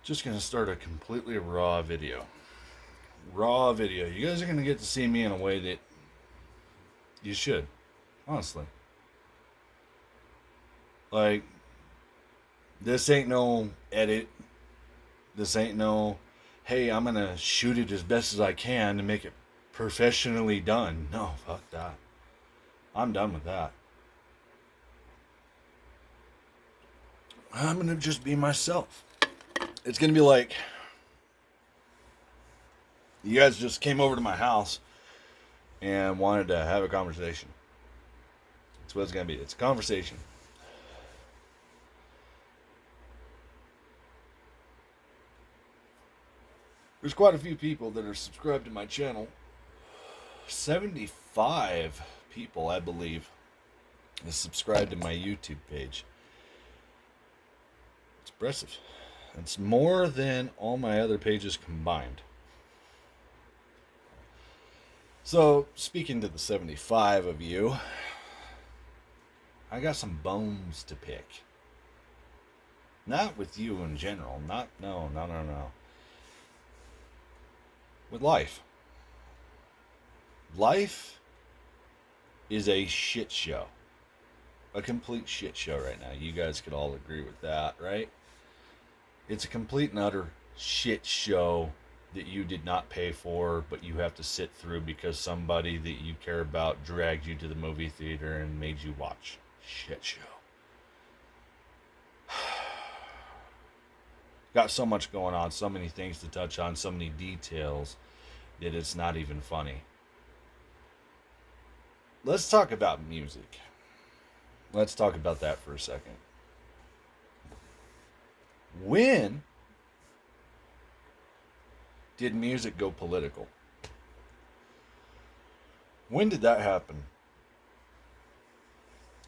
Just gonna start a completely raw video. Raw video. You guys are gonna get to see me in a way that you should, honestly. Like, this ain't no edit. This ain't no, hey, I'm gonna shoot it as best as I can to make it professionally done. No, fuck that. I'm done with that. I'm gonna just be myself. It's gonna be like, you guys just came over to my house and wanted to have a conversation. That's what it's gonna be. It's a conversation. There's quite a few people that are subscribed to my channel. 75 people, I believe, is subscribed to my YouTube page. It's impressive. It's more than all my other pages combined. So, speaking to the 75 of you, I got some bones to pick. Not with you in general. No. With life. Life is a shit show. A complete shit show right now. You guys could all agree with that, right? It's a complete and utter shit show that you did not pay for, but you have to sit through because somebody that you care about dragged you to the movie theater and made you watch. Shit show. Got so much going on, so many things to touch on, so many details that it's not even funny. Let's talk about music. Let's talk about that for a second. When did music go political? When did that happen?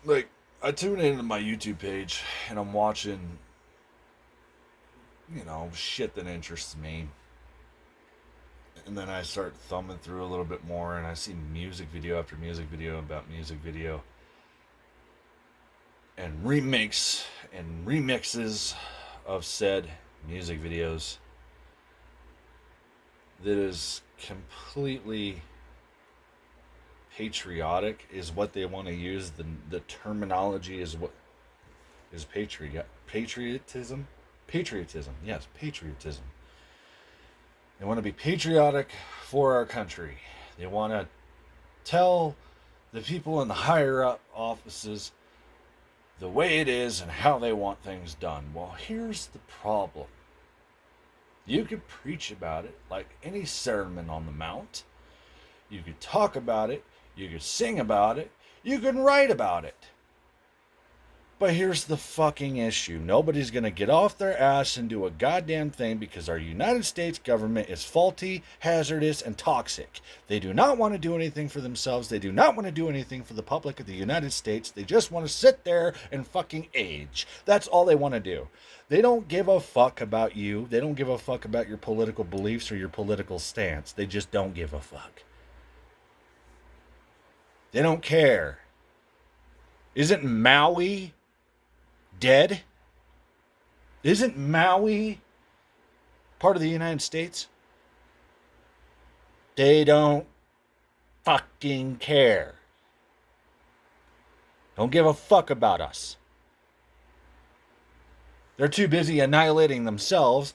Like, I tune into my YouTube page and I'm watching, shit that interests me. And then I start thumbing through a little bit more and I see music video after music video about music video. And remakes and remixes of said music videos that is completely patriotic is what they want to use. The terminology is what is patriotism. Yes, patriotism. They want to be patriotic for our country. They want to tell the people in the higher up offices the way it is and how they want things done. Well, here's the problem. You could preach about it like any Sermon on the Mount. You could talk about it. You could sing about it. You can write about it. But here's the fucking issue. Nobody's going to get off their ass and do a goddamn thing because our United States government is faulty, hazardous, and toxic. They do not want to do anything for themselves. They do not want to do anything for the public of the United States. They just want to sit there and fucking age. That's all they want to do. They don't give a fuck about you. They don't give a fuck about your political beliefs or your political stance. They just don't give a fuck. They don't care. Isn't Maui dead? Isn't Maui part of the United States? They don't fucking care. Don't give a fuck about us. They're too busy annihilating themselves.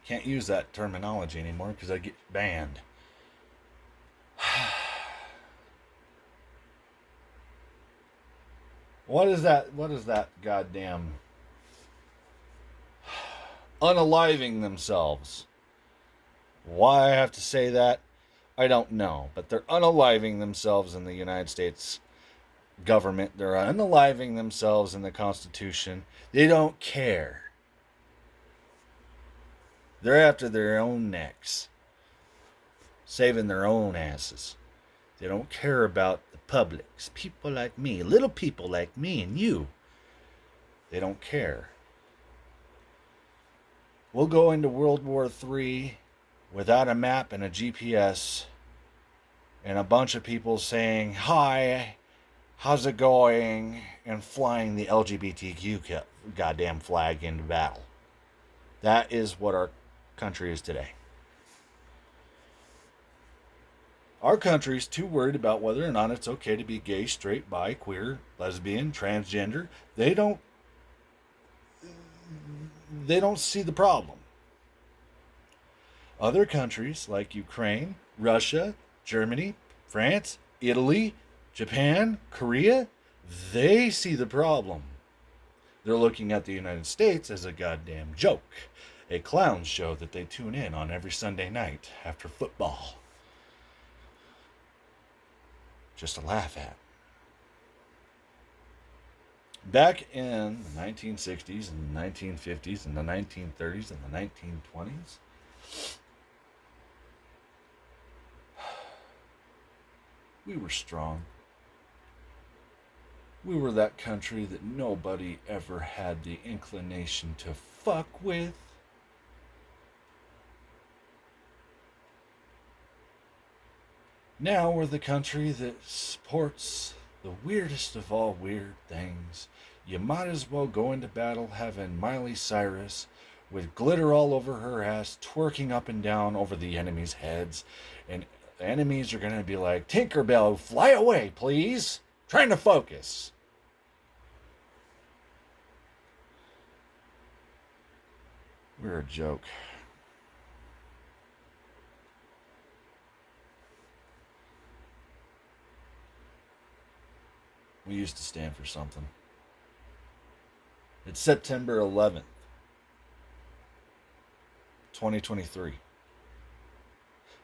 Can't use that terminology anymore because I get banned. What is that goddamn unaliving themselves? Why I have to say that, I don't know. But they're unaliving themselves in the United States government. They're unaliving themselves in the Constitution. They don't care. They're after their own necks. Saving their own asses. They don't care about the publics. People like me. Little people like me and you. They don't care. We'll go into World War III without a map and a GPS and a bunch of people saying, hi, how's it going, and flying the LGBTQ goddamn flag into battle. That is what our country is today. Our country's too worried about whether or not it's okay to be gay, straight, bi, queer, lesbian, transgender. They don't see the problem. Other countries like Ukraine, Russia, Germany, France, Italy, Japan, Korea, they see the problem. They're looking at the United States as a goddamn joke, a clown show that they tune in on every Sunday night after football. Just to laugh at. Back in the 1960s and the 1950s and the 1930s and the 1920s, we were strong. We were that country that nobody ever had the inclination to fuck with. Now we're the country that supports the weirdest of all weird things. You might as well go into battle having Miley Cyrus with glitter all over her ass, twerking up and down over the enemy's heads. And the enemies are going to be like, Tinkerbell, fly away, please. Trying to focus. We're a joke. We used to stand for something. It's September 11th, 2023.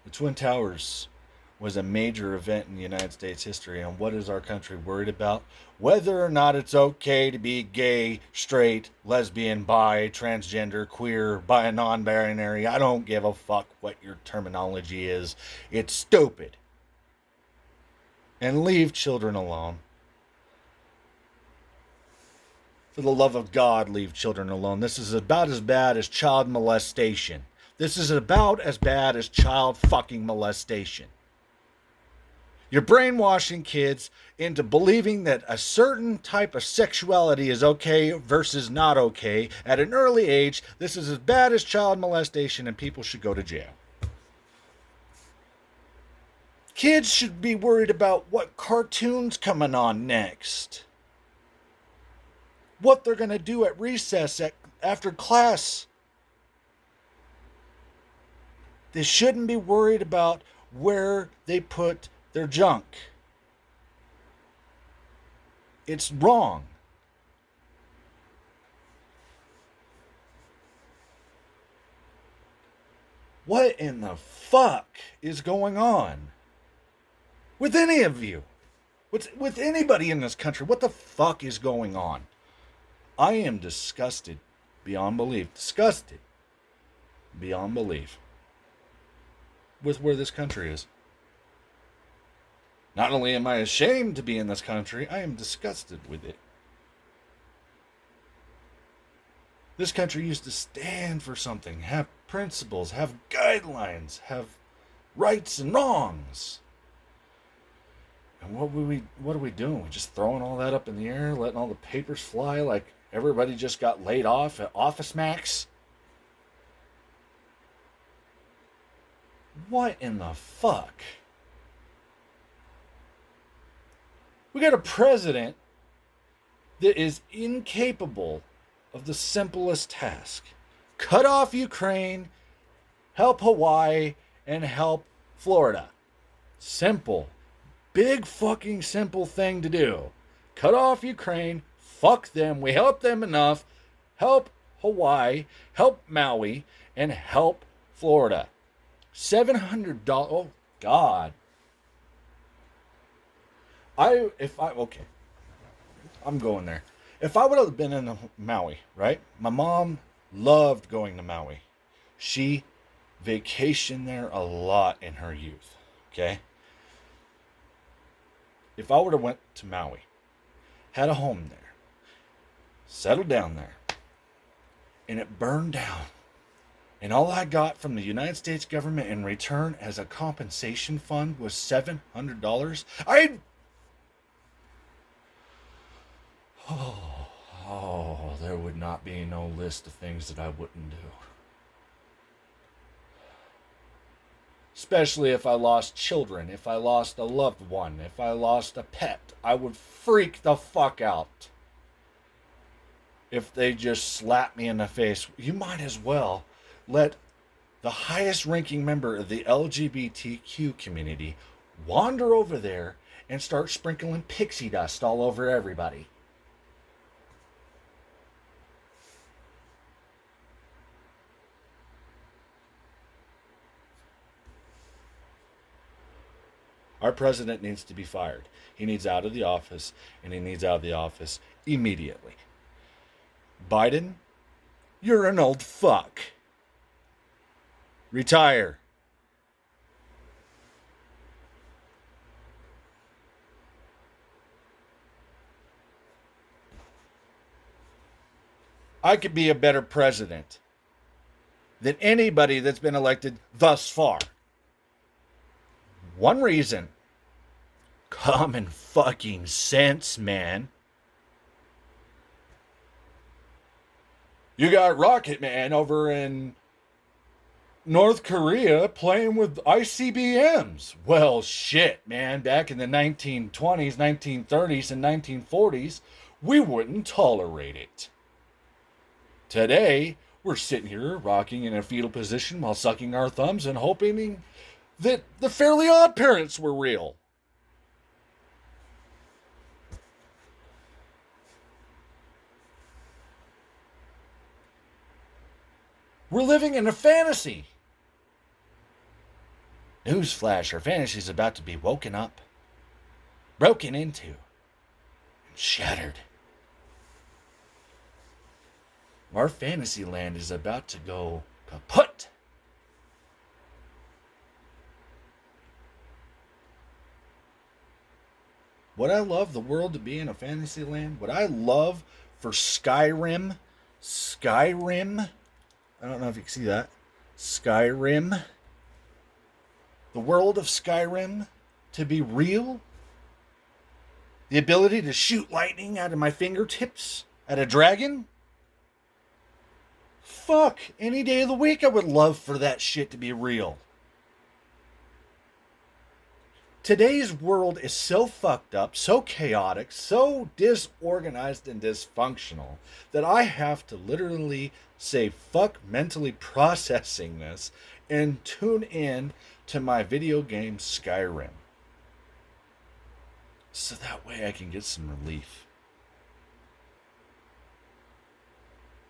The Twin Towers was a major event in the United States history, and what is our country worried about? Whether or not it's okay to be gay, straight, lesbian, bi, transgender, queer, non-binary. I don't give a fuck what your terminology is. It's stupid. And leave children alone. For the love of God, leave children alone. This is about as bad as child molestation. This is about as bad as child fucking molestation. You're brainwashing kids into believing that a certain type of sexuality is okay versus not okay at an early age. This is as bad as child molestation, and people should go to jail. Kids should be worried about what cartoon's coming on next. What they're going to do at recess after class. They shouldn't be worried about where they put their junk. It's wrong. What in the fuck is going on with any of you? With anybody in this country? What the fuck is going on? I am disgusted beyond belief. Disgusted beyond belief with where this country is. Not only am I ashamed to be in this country, I am disgusted with it. This country used to stand for something, have principles, have guidelines, have rights and wrongs. And what are we doing? We're just throwing all that up in the air, letting all the papers fly like everybody just got laid off at Office Max? What in the fuck? We got a president that is incapable of the simplest task. Cut off Ukraine, help Hawaii, and help Florida. Simple. Big fucking simple thing to do. Cut off Ukraine, fuck them, we help them enough, help Hawaii, help Maui, and help Florida. $700, oh God. Okay, I'm going there. If I would have been in Maui, right? My mom loved going to Maui. She vacationed there a lot in her youth, okay? If I would have went to Maui, had a home there, settled down there, and it burned down, and all I got from the United States government in return as a compensation fund was $700, Oh, there would not be no list of things that I wouldn't do. Especially if I lost children, if I lost a loved one, if I lost a pet, I would freak the fuck out. If they just slap me in the face, you might as well let the highest ranking member of the LGBTQ community wander over there and start sprinkling pixie dust all over everybody. Our president needs to be fired. He needs out of the office, and he needs out of the office immediately. Biden, you're an old fuck. Retire. I could be a better president than anybody that's been elected thus far. One reason. Common fucking sense, man. You got Rocket Man over in North Korea playing with ICBMs. Well, shit, man. Back in the 1920s, 1930s, and 1940s, we wouldn't tolerate it. Today, we're sitting here rocking in a fetal position while sucking our thumbs and hoping that the Fairly Odd Parents were real. We're living in a fantasy. Newsflash, our fantasy is about to be woken up, broken into, and shattered. Our fantasy land is about to go kaput. Would I love the world to be in a fantasy land? Would I love for Skyrim, I don't know if you can see that, Skyrim, the world of Skyrim to be real? The ability to shoot lightning out of my fingertips at a dragon? Fuck, any day of the week I would love for that shit to be real. Today's world is so fucked up, so chaotic, so disorganized and dysfunctional that I have to literally say fuck mentally processing this and tune in to my video game Skyrim. So that way I can get some relief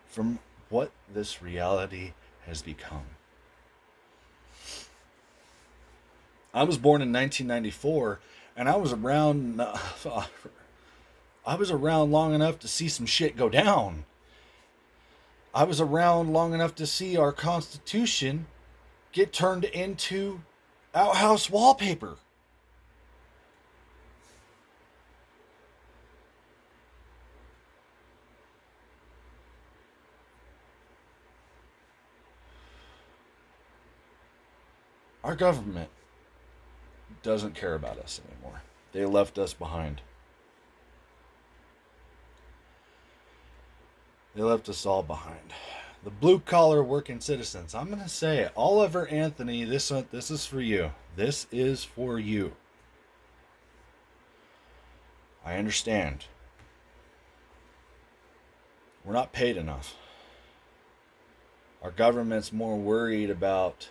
from what this reality has become. I was born in 1994, and I was around long enough to see some shit go down. I was around long enough to see our Constitution get turned into outhouse wallpaper. Our government doesn't care about us anymore. They left us behind. They left us all behind. The blue-collar working citizens. I'm going to say it. Oliver Anthony, this is for you. This is for you. I understand. We're not paid enough. Our government's more worried about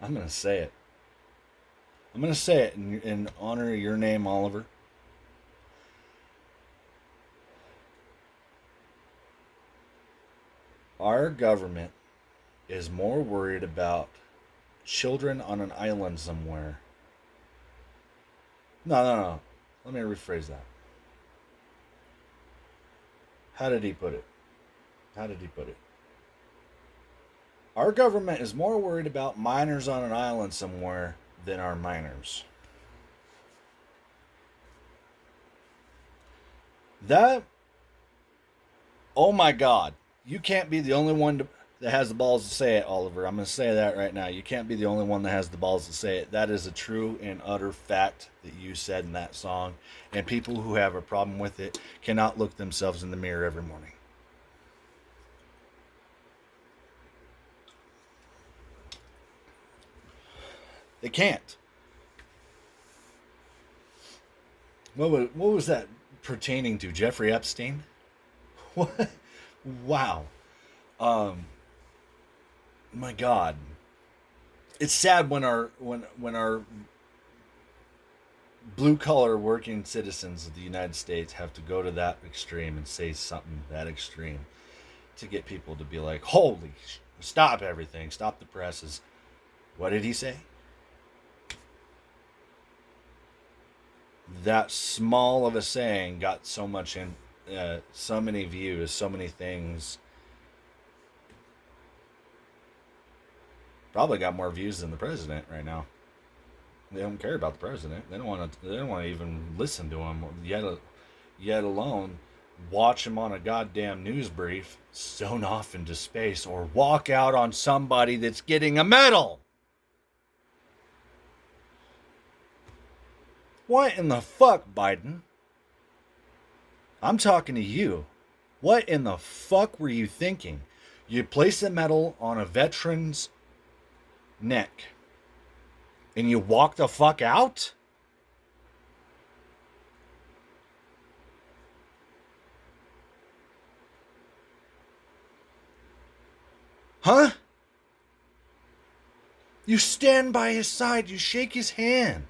I'm going to say it. I'm going to say it in honor of your name, Oliver. Our government is more worried about children on an island somewhere. No. Let me rephrase that. How did he put it? Our government is more worried about minors on an island somewhere than our minors. That, oh my God, you can't be the only one to, that has the balls to say it, Oliver. I'm going to say that right now. You can't be the only one that has the balls to say it. That is a true and utter fact that you said in that song. And people who have a problem with it cannot look themselves in the mirror every morning. They can't. What was that pertaining to? Jeffrey Epstein? What? Wow. My God. It's sad when our blue collar working citizens of the United States have to go to that extreme and say something that extreme to get people to be like, holy, stop everything, stop the presses. What did he say? That small of a saying got so much in, so many views, so many things. Probably got more views than the president right now. They don't care about the president. They don't want to. They don't want to even listen to him. Yet alone, watch him on a goddamn news brief, zone off into space, or walk out on somebody that's getting a medal. What in the fuck, Biden? I'm talking to you. What in the fuck were you thinking? You place a medal on a veteran's neck and you walk the fuck out? Huh? You stand by his side, you shake his hand.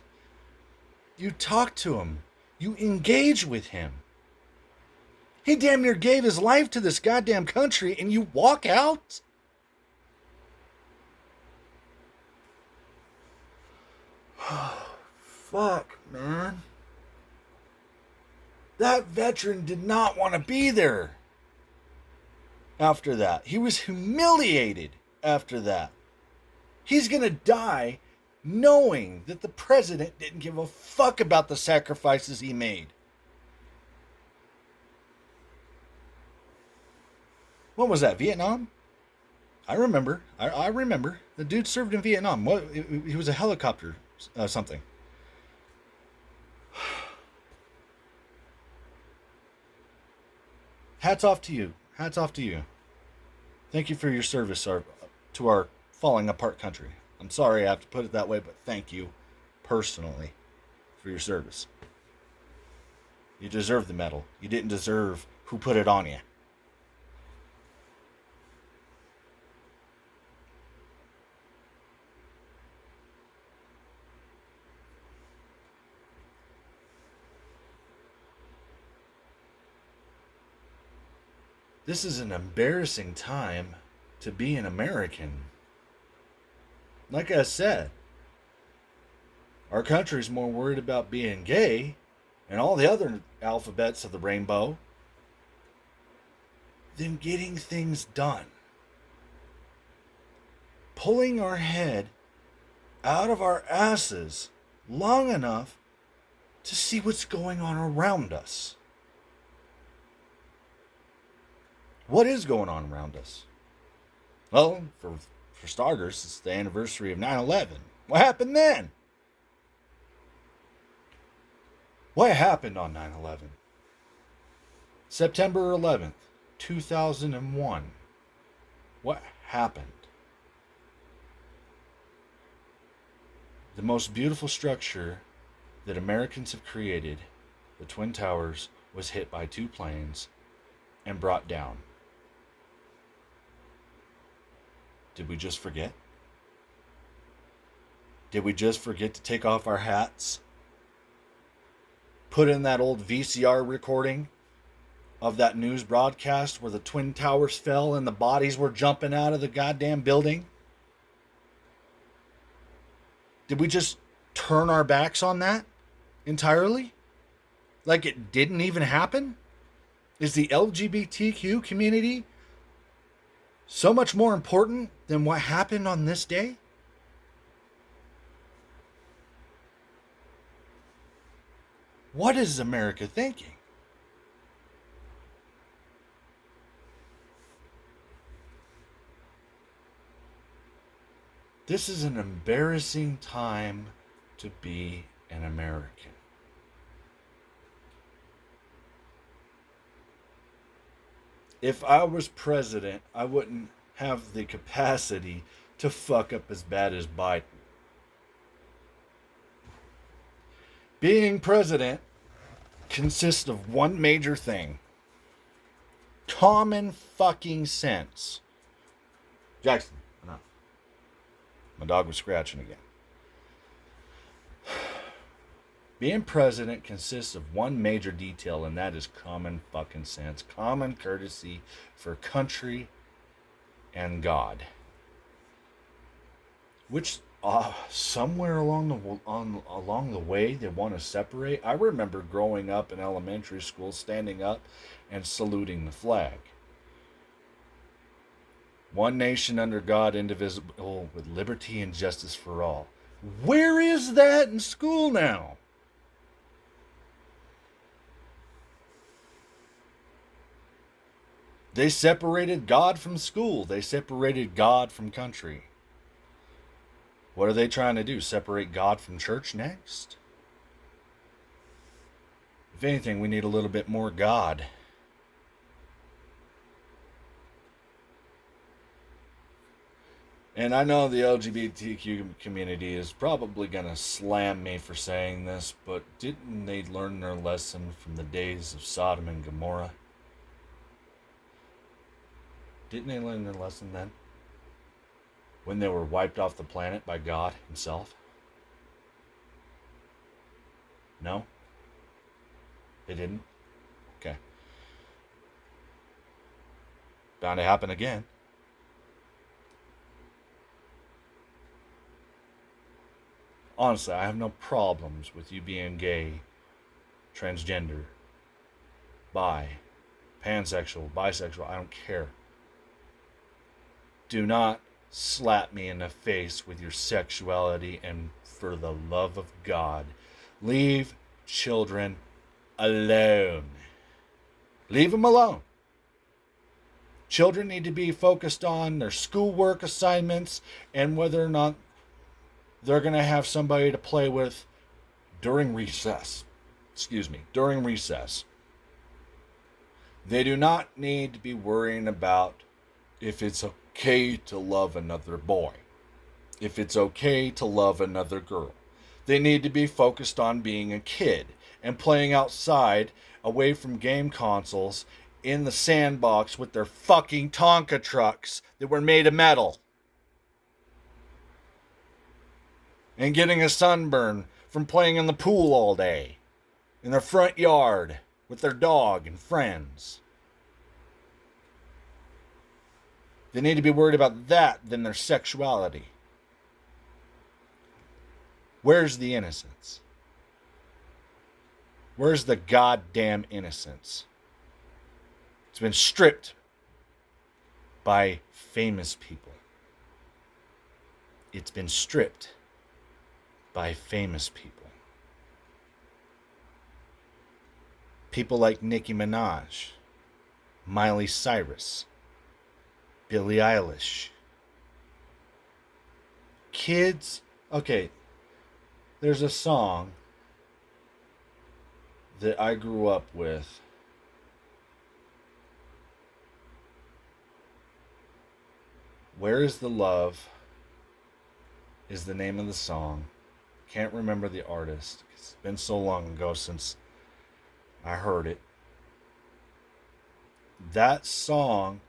You talk to him. You engage with him. He damn near gave his life to this goddamn country and you walk out? Fuck, man. That veteran did not want to be there after that. He was humiliated after that. He's going to die knowing that the president didn't give a fuck about the sacrifices he made. What was that, Vietnam? I remember. I remember. The dude served in Vietnam. What? He was a helicopter something. Hats off to you. Hats off to you. Thank you for your service to our falling apart country. I'm sorry I have to put it that way, but thank you personally for your service. You deserve the medal. You didn't deserve who put it on you. This is an embarrassing time to be an American. Like I said, our country's more worried about being gay and all the other alphabets of the rainbow than getting things done. Pulling our head out of our asses long enough to see what's going on around us. What is going on around us? Well, for starters, it's the anniversary of 9/11. What happened then? What happened on 9/11? September 11th, 2001. What happened? The most beautiful structure that Americans have created, the Twin Towers, was hit by two planes and brought down. Did we just forget? Did we just forget to take off our hats? Put in that old VCR recording of that news broadcast where the Twin Towers fell and the bodies were jumping out of the goddamn building? Did we just turn our backs on that entirely? Like it didn't even happen? Is the LGBTQ community so much more important than what happened on this day? What is America thinking? This is an embarrassing time to be an American. If I was president, I wouldn't have the capacity to fuck up as bad as Biden. Being president consists of one major thing: common fucking sense. Jackson, enough. My dog was scratching again. Being president consists of one major detail, and that is common fucking sense, common courtesy for country and God. Which somewhere along the way they want to separate. I remember growing up in elementary school, standing up and saluting the flag. One nation under God, indivisible, with liberty and justice for all. Where is that in school now? They separated God from school. They separated God from country. What are they trying to do? Separate God from church next? If anything, we need a little bit more God. And I know the LGBTQ community is probably going to slam me for saying this, but didn't they learn their lesson from the days of Sodom and Gomorrah? Didn't they learn their lesson then? When they were wiped off the planet by God himself? No? They didn't? Okay. Bound to happen again. Honestly, I have no problems with you being gay, transgender, bi, pansexual, bisexual. I don't care. Do not slap me in the face with your sexuality, and for the love of God, leave children alone. Leave them alone. Children need to be focused on their schoolwork assignments and whether or not they're going to have somebody to play with during recess. During recess. They do not need to be worrying about if it's okay to love another boy, if it's okay to love another girl. They need to be focused on being a kid and playing outside away from game consoles in the sandbox with their fucking Tonka trucks that were made of metal. And getting a sunburn from playing in the pool all day in their front yard with their dog and friends. They need to be worried about that than their sexuality. Where's the innocence? Where's the goddamn innocence? It's been stripped by famous people. It's been stripped by famous people. People like Nicki Minaj, Miley Cyrus, Billie Eilish. Kids, okay, there's a song that I grew up with. Where is the Love is the name of the song. Can't remember the artist. It's been so long ago since I heard it. That song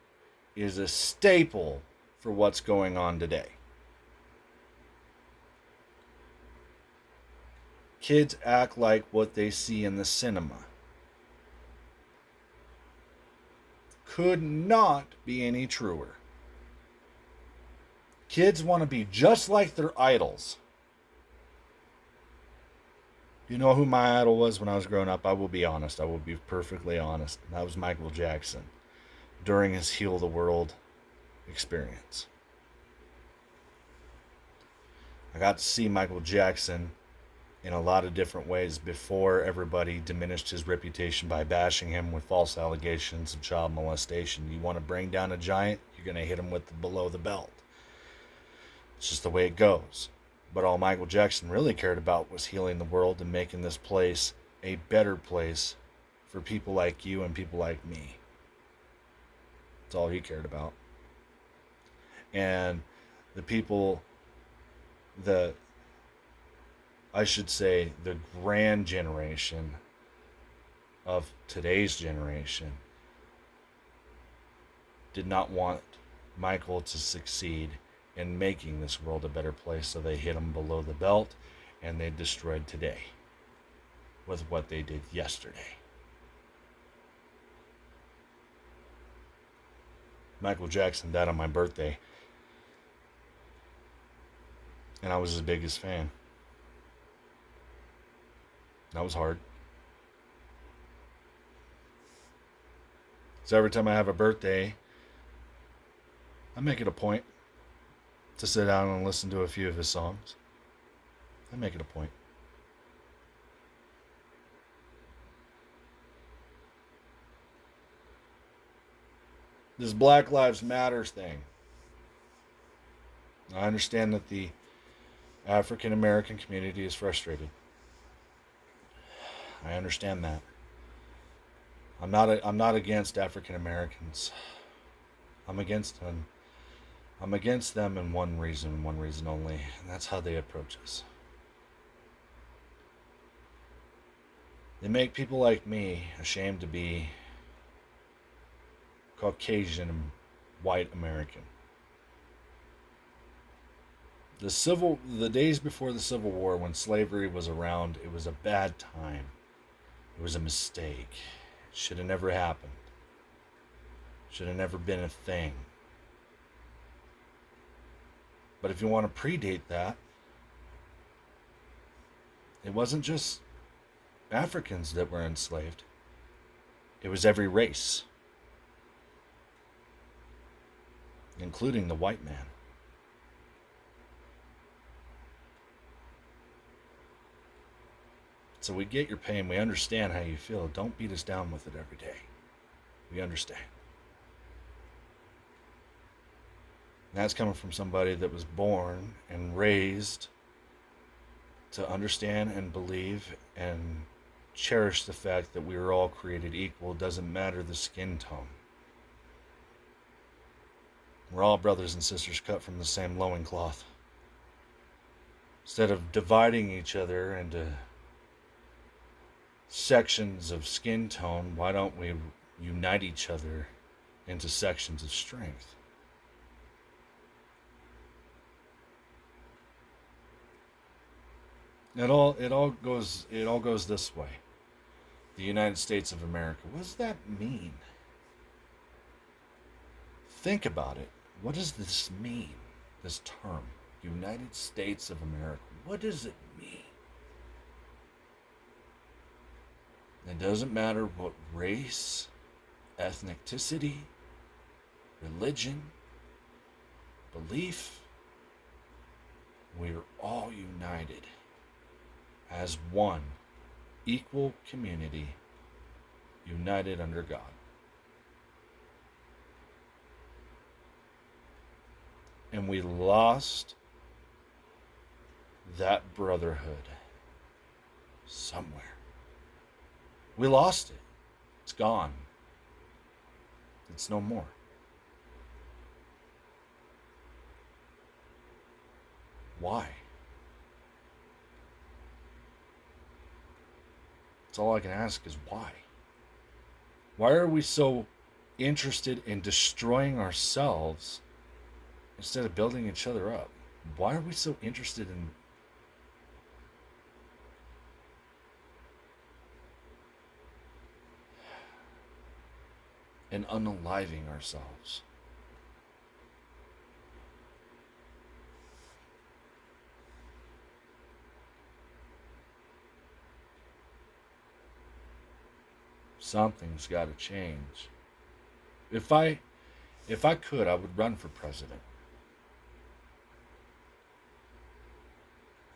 is a staple for what's going on today. Kids act like what they see in the cinema. Could not be any truer. Kids want to be just like their idols. You know who my idol was when I was growing up? I will be honest. I will be perfectly honest. That was Michael Jackson during his Heal the World experience. I got to see Michael Jackson in a lot of different ways before everybody diminished his reputation by bashing him with false allegations of child molestation. You want to bring down a giant, you're going to hit him with the below the belt. It's just the way it goes. But all Michael Jackson really cared about was healing the world and making this place a better place for people like you and people like me. That's all he cared about. And the people, the, I should say, the grand generation of today's generation did not want Michael to succeed in making this world a better place, so they hit him below the belt and they destroyed today with what they did yesterday. Michael Jackson died on my birthday, and I was his biggest fan. That was hard. So every time I have a birthday, I make it a point to sit down and listen to a few of his songs. I make it a point. This Black Lives Matter thing. I understand that the African American community is frustrated. I understand that. I'm not against African Americans. I'm against them. I'm against them in one reason only, and that's how they approach us. They make people like me ashamed to be Caucasian and white American. The days before the Civil War, when slavery was around, it was a bad time. It was a mistake. It should have never happened. Should have never been a thing. But if you want to predate that, it wasn't just Africans that were enslaved. It was every race, including the white man. So we get your pain. We understand how you feel. Don't beat us down with it every day. We understand. And that's coming from somebody that was born and raised to understand and believe and cherish the fact that we are all created equal. Doesn't matter the skin tone. We're all brothers and sisters cut from the same loincloth. Instead of dividing each other into sections of skin tone, why don't we unite each other into sections of strength? It all goes this way. The United States of America. What does that mean? Think about it. What does this mean? This term, United States of America. What does it mean? It doesn't matter what race, ethnicity, religion, belief. We're all united as one equal community, united under God. And we lost that brotherhood somewhere. We lost it. It's gone. It's no more. Why? That's all I can ask is why? Why are we so interested in destroying ourselves instead of building each other up? Why are we so interested in unaliving ourselves? Something's got to change. If I could, I would run for president.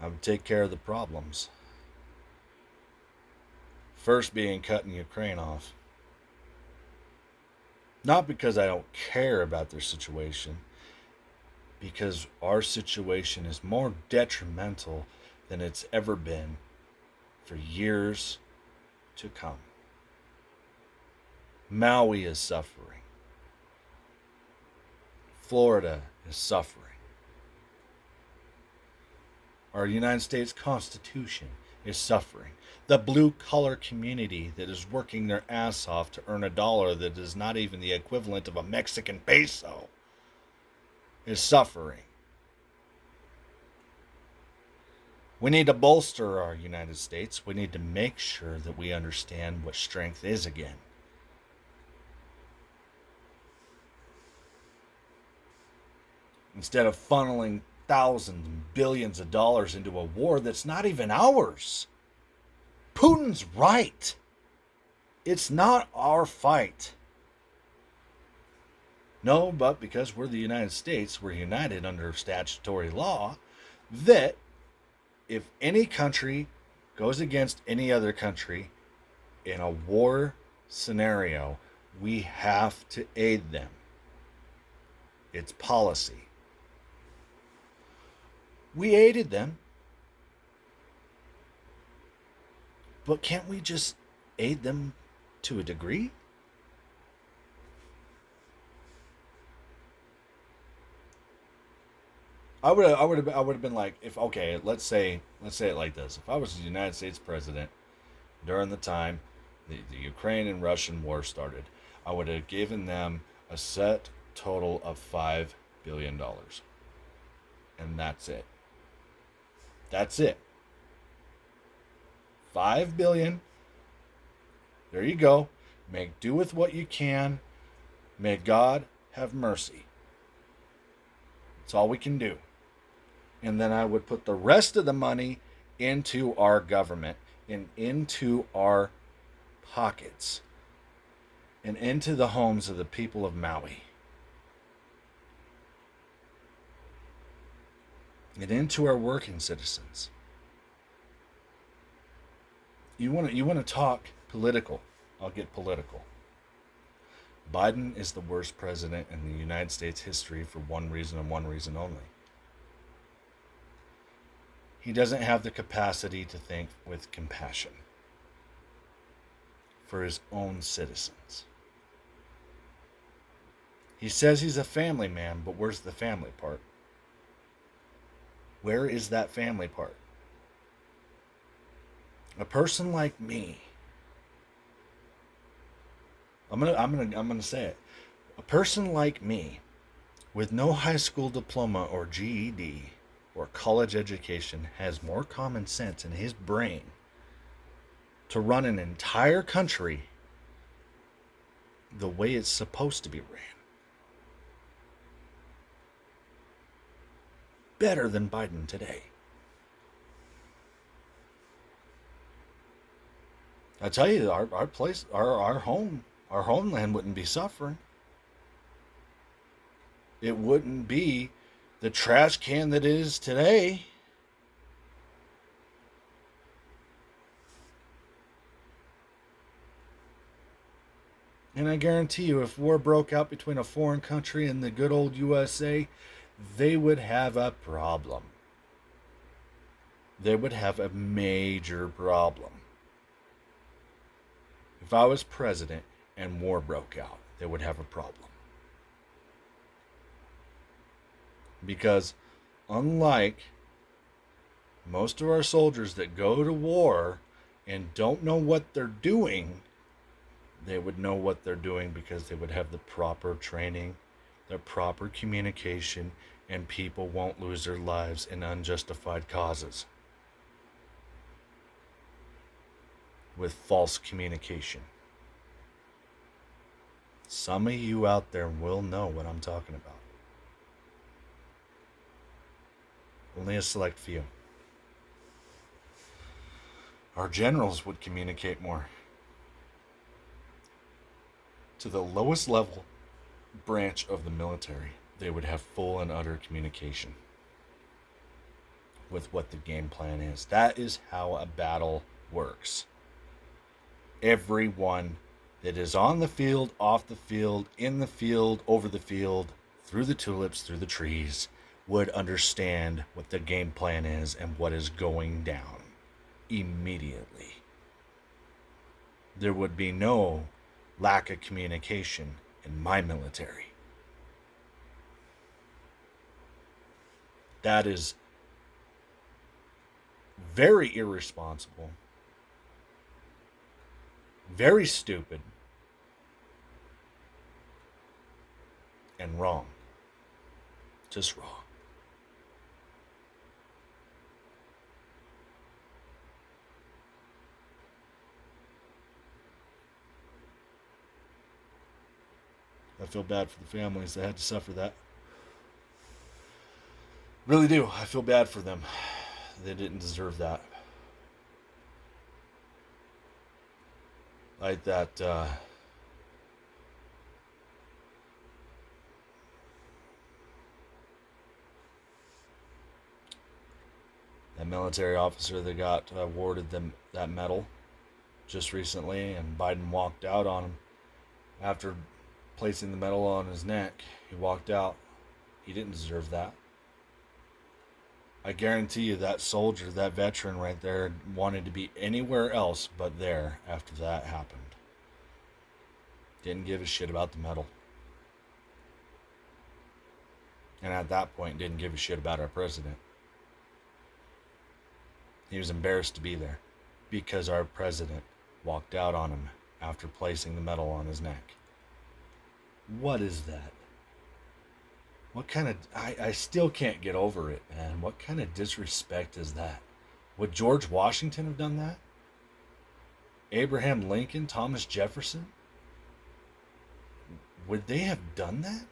I would take care of the problems. First being cutting Ukraine off. Not because I don't care about their situation. because our situation is more detrimental than it's ever been for years to come. Maui is suffering. Florida is suffering. Our United States Constitution is suffering. The blue collar community that is working their ass off to earn a dollar that is not even the equivalent of a Mexican peso is suffering. We need to bolster our United States. We need to make sure that we understand what strength is again. Instead of funneling thousands and billions of dollars into a war that's not even ours. Putin's right. It's not our fight. No, but because we're the United States, we're united under statutory law that if any country goes against any other country in a war scenario, we have to aid them. It's policy. We aided them. But can't we just aid them to a degree? I would have been like, if okay, let's say it like this. If I was the United States president during the time the Ukraine and Russian war started, I would have given them a set total of $5 billion. And that's it. That's it. 5 billion. There you go. Make do with what you can. May God have mercy. That's all we can do. And then I would put the rest of the money into our government and into our pockets and into the homes of the people of Maui and into our working citizens. You want to talk political? I'll get political. Biden is the worst president in the United States history for one reason and one reason only. He doesn't have the capacity to think with compassion for his own citizens. He says he's a family man, but where's the family part? Where is that family part? A person like me, I'm gonna say it. A person like me, with no high school diploma or GED or college education, has more common sense in his brain to run an entire country the way it's supposed to be ran. Better than Biden today. I tell you, our place, our homeland wouldn't be suffering. It wouldn't be the trash can that it is today. And I guarantee you, if war broke out between a foreign country and the good old USA, they would have a problem. They would have a major problem. If I was president and war broke out, they would have a problem. Because unlike most of our soldiers that go to war and don't know what they're doing, they would know what they're doing because they would have the proper training, the proper communication, and people won't lose their lives in unjustified causes with false communication. Some of you out there will know what I'm talking about. Only a select few. Our generals would communicate more. To the lowest level branch of the military, they would have full and utter communication with what the game plan is. That is how a battle works. Everyone that is on the field, off the field, in the field, over the field, through the tulips, through the trees, would understand what the game plan is and what is going down immediately. There would be no lack of communication in my military. That is very irresponsible, very stupid, and wrong. Just wrong. I feel bad for the families that had to suffer that. Really do. I feel bad for them. They didn't deserve that. Like that that military officer that got awarded them that medal just recently, and Biden walked out on him after placing the medal on his neck. He walked out. He didn't deserve that. I guarantee you that soldier, that veteran right there, wanted to be anywhere else but there after that happened. Didn't give a shit about the medal. And at that point, didn't give a shit about our president. He was embarrassed to be there because our president walked out on him after placing the medal on his neck. What is that? What kind of... I still can't get over it, man. What kind of disrespect is that? Would George Washington have done that? Abraham Lincoln? Thomas Jefferson? Would they have done that?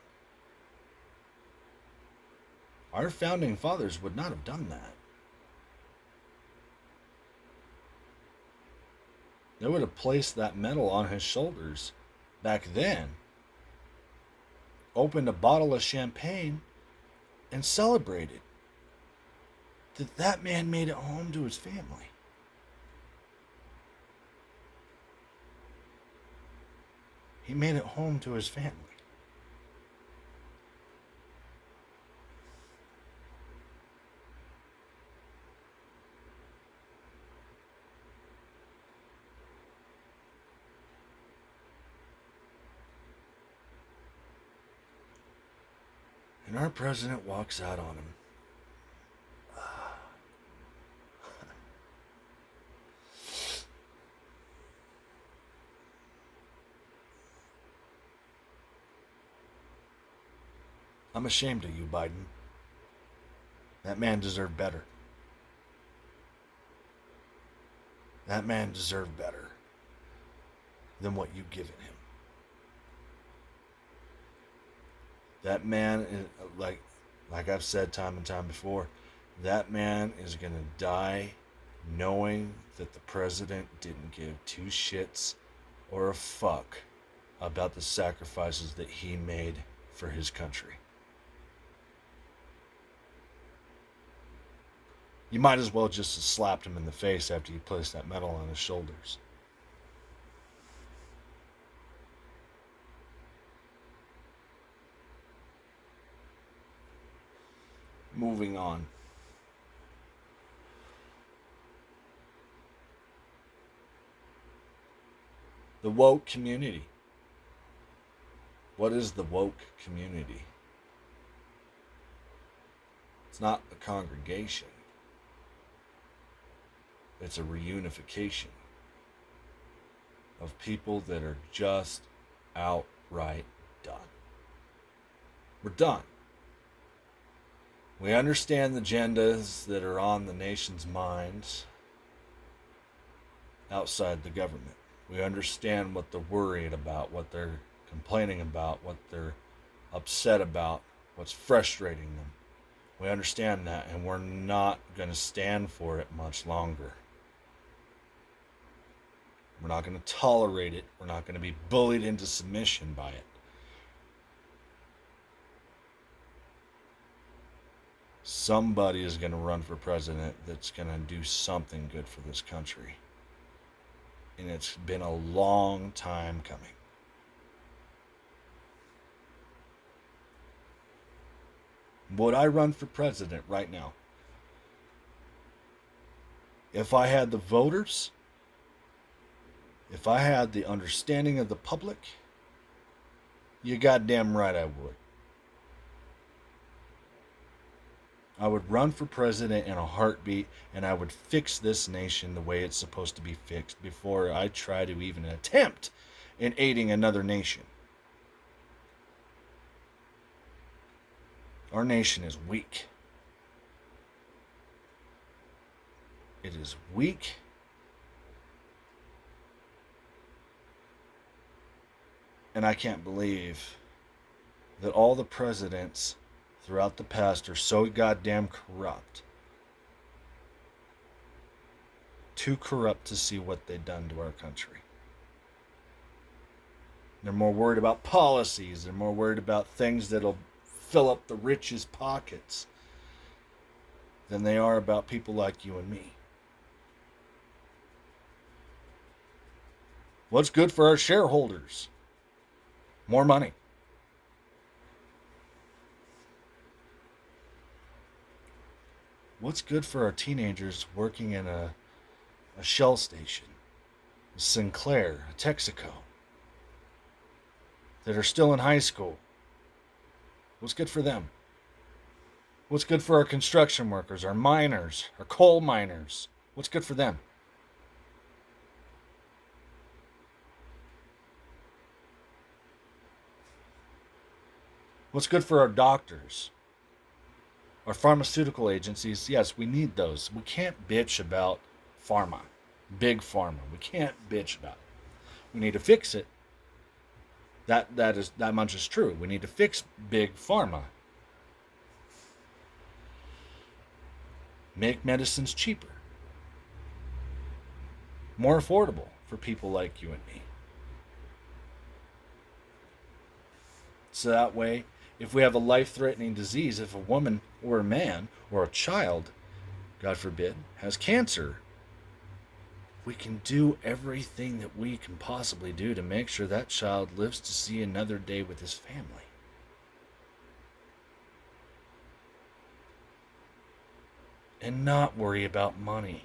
Our founding fathers would not have done that. They would have placed that medal on his shoulders back then, opened a bottle of champagne, and celebrated that that man made it home to his family. He made it home to his family. And our president walks out on him. I'm ashamed of you, Biden. That man deserved better. That man deserved better than what you've given him. That man, like I've said time and time before, that man is going to die knowing that the president didn't give two shits or a fuck about the sacrifices that he made for his country. You might as well just have slapped him in the face after you placed that medal on his shoulders. Moving on. The woke community. What is the woke community? It's not a congregation. It's a reunification of people that are just outright done. We're done. We understand the agendas that are on the nation's minds outside the government. We understand what they're worried about, what they're complaining about, what they're upset about, what's frustrating them. We understand that, and we're not going to stand for it much longer. We're not going to tolerate it. We're not going to be bullied into submission by it. Somebody is going to run for president that's going to do something good for this country. And it's been a long time coming. Would I run for president right now? If I had the voters, if I had the understanding of the public, you goddamn right I would. I would run for president in a heartbeat, and I would fix this nation the way it's supposed to be fixed before I try to even attempt in aiding another nation. Our nation is weak. It is weak. And I can't believe that all the presidents throughout the past are so goddamn corrupt. Too corrupt to see what they've done to our country. They're more worried about policies. They're more worried about things that'll fill up the rich's pockets than they are about people like you and me. What's good for our shareholders? More money. What's good for our teenagers working in a Shell station, a Sinclair, a Texaco, that are still in high school? What's good for them? What's good for our construction workers, our miners, our coal miners? What's good for them? What's good for our doctors? Our pharmaceutical agencies, yes, we need those. We can't bitch about pharma, big pharma. We can't bitch about it. We need to fix it. That much is true. We need to fix big pharma. Make medicines cheaper, more affordable for people like you and me. So that way, if we have a life-threatening disease, if a woman or a man or a child, God forbid, has cancer, we can do everything that we can possibly do to make sure that child lives to see another day with his family. And not worry about money.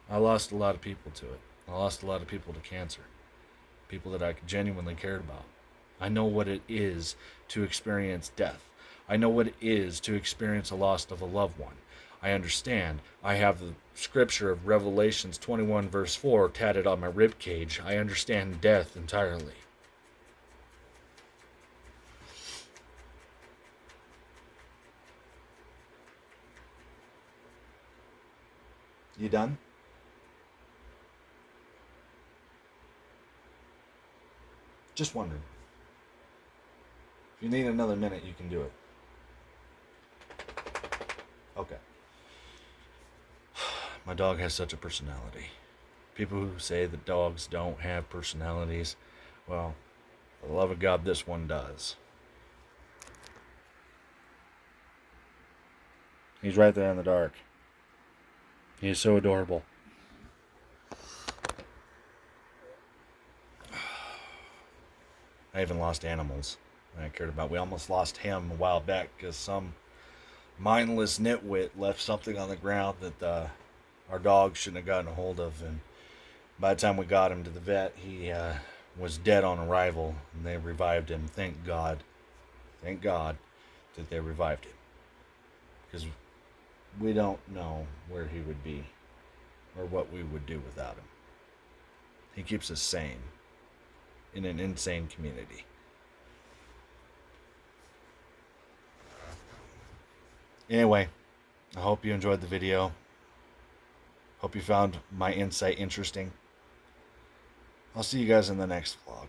I lost a lot of people to it. I lost a lot of people to cancer. People that I genuinely cared about. I know what it is to experience death. I know what it is to experience a loss of a loved one. I understand. I have the scripture of Revelations 21 verse 4 tatted on my rib cage. I understand death entirely. You done? Just wondering. If you need another minute, you can do it. Okay. My dog has such a personality. People who say that dogs don't have personalities, well, for the love of God, this one does. He's right there in the dark. He is so adorable. I even lost animals I cared about. We almost lost him a while back because some mindless nitwit left something on the ground that our dog shouldn't have gotten a hold of. And by the time we got him to the vet, he was dead on arrival, and they revived him. Thank God. Thank God that they revived him. Because we don't know where he would be or what we would do without him. He keeps us sane in an insane community. Anyway, I hope you enjoyed the video. Hope you found my insight interesting. I'll see you guys in the next vlog.